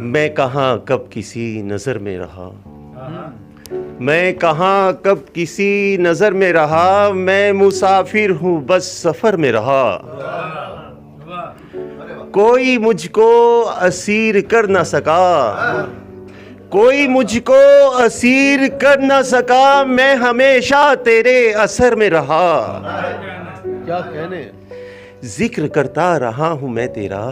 मैं कहाँ कब किसी नज़र में रहा, मैं कहाँ कब किसी नज़र में रहा, मैं मुसाफिर हूँ बस सफ़र में रहा। कोई मुझको असीर कर न सका, कोई मुझको असीर कर न सका, मैं हमेशा तेरे असर में रहा। क्या कहने। जिक्र करता रहा हूँ मैं तेरा,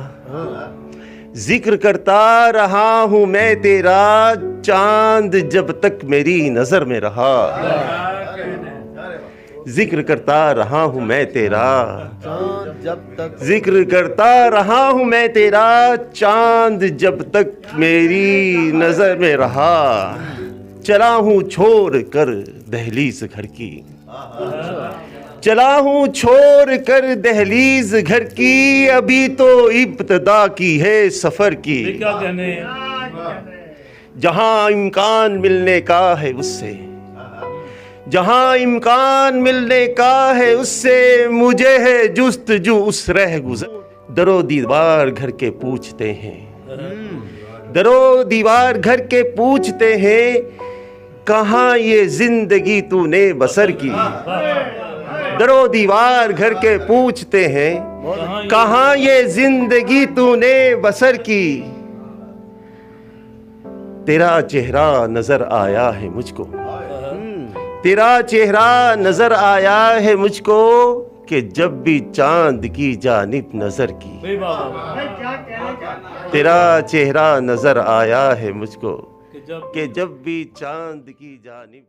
जिक्र करता रहा हूँ मैं तेरा, चांद जब तक मेरी नजर में रहा। जिक्र करता रहा हूँ मैं तेरा, जब तक जिक्र करता रहा हूँ मैं तेरा, चांद जब तक मेरी नजर में रहा। चला हूँ छोड़ कर दहलीज घर की, चला हूँ छोड़ कर दहलीज घर की, अभी तो इब्तदा की है सफर की। क्या कहने। जहाँ इम्कान मिलने का है उससे, जहाँ इम्कान मिलने का है उससे, मुझे है जुस्तजू उस रह गुजर। दरो दीवार घर के पूछते हैं, दरो दीवार घर के पूछते हैं, कहाँ ये जिंदगी तूने बसर की। दरो दीवार घर के पूछते हैं, कहाँ ये जिंदगी तूने बसर की। तेरा चेहरा नजर आया है मुझको, तेरा चेहरा नजर आया है मुझको, कि जब भी चांद की जानिब नजर की। तेरा चेहरा नजर आया है मुझको, कि जब भी चांद की जानिब